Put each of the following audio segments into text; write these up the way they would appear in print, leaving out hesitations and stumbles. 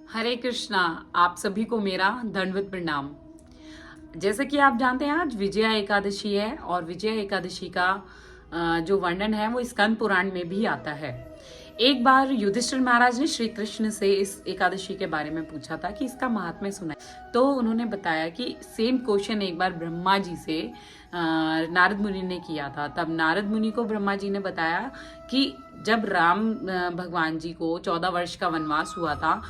हरे कृष्णा। आप सभी को मेरा दंडवत प्रणाम। जैसे कि आप जानते हैं आज विजया एकादशी है और विजया एकादशी का जो वर्णन है वो स्कंद पुराण में भी आता है। एक बार युधिष्ठिर महाराज ने श्री कृष्ण से इस एकादशी के बारे में पूछा था कि इसका महात्म्य सुनाए। तो उन्होंने बताया कि सेम क्वेश्चन एक बार ब्रह्मा जी से नारद मुनि ने किया था। तब नारद मुनि को ब्रह्मा जी ने बताया कि जब राम भगवान जी को 14 वर्ष का वनवास हुआ था,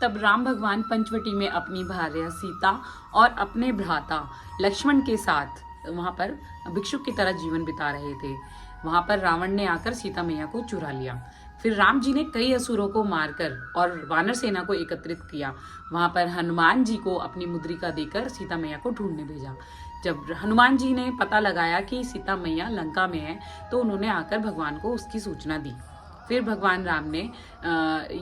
तब राम भगवान पंचवटी में अपनी भार्या सीता और अपने भ्राता लक्ष्मण के साथ वहां पर भिक्षुक की तरह जीवन बिता रहे थे। वहां पर रावण ने आकर सीता मैया को चुरा लिया। फिर राम जी ने कई असुरों को मारकर और वानर सेना को एकत्रित किया। वहां पर हनुमान जी को अपनी मुद्रिका देकर सीता मैया को ढूंढने भेजा। जब हनुमान जी ने पता लगाया कि सीता मैया लंका में है, तो उन्होंने आकर भगवान को उसकी सूचना दी। फिर भगवान राम ने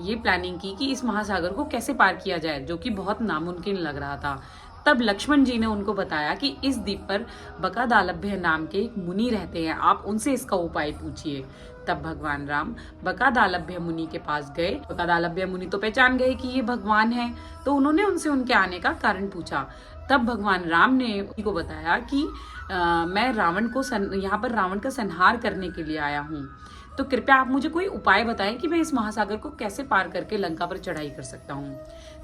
ये प्लानिंग की कि इस महासागर को कैसे पार किया जाए, जो कि बहुत नामुमकिन लग रहा था। तब लक्ष्मण जी ने उनको बताया कि इस द्वीप पर बकादालभ्य नाम के एक मुनि रहते हैं, आप उनसे इसका उपाय पूछिए। तब भगवान राम बकादालभ्य मुनि के पास गए। बकादालभ्य मुनि तो पहचान गए कि ये भगवान है, तो उन्होंने उनसे उनके आने का कारण पूछा। तब भगवान राम ने उनको बताया कि मैं यहाँ पर रावण का संहार करने के लिए आया हूँ, तो कृपया आप मुझे कोई उपाय बताएं कि मैं इस महासागर को कैसे पार करके लंका पर चढ़ाई कर सकता हूँ।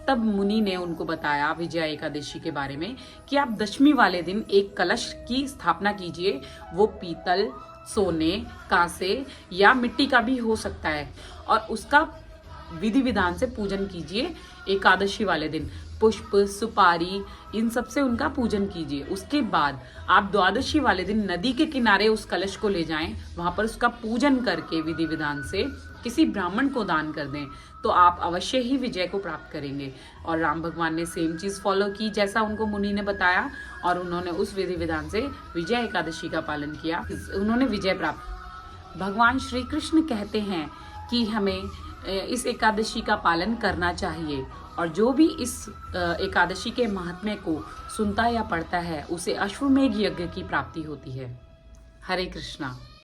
तब मुनि ने उनको बताया विजया एकादशी के बारे में कि आप दशमी वाले दिन एक कलश की स्थापना कीजिए। वो पीतल, सोने, कांसे या मिट्टी का भी हो सकता है, और उसका विधि विधान से पूजन कीजिए। एकादशी वाले दिन पुष्प, सुपारी, इन सब से उनका पूजन कीजिए। उसके बाद आप द्वादशी वाले दिन नदी के किनारे उस कलश को ले जाएं, वहां पर उसका पूजन करके विधि विधान से किसी ब्राह्मण को दान कर दें, तो आप अवश्य ही विजय को प्राप्त करेंगे। और राम भगवान ने सेम चीज फॉलो की जैसा उनको मुनि ने बताया, और उन्होंने उस विधि विधान से विजय एकादशी का पालन किया। उन्होंने विजय प्राप्त। भगवान श्री कृष्ण कहते हैं कि हमें इस एकादशी का पालन करना चाहिए, और जो भी इस एकादशी के महात्म्य को सुनता या पढ़ता है उसे अश्वमेध यज्ञ की प्राप्ति होती है। हरे कृष्णा।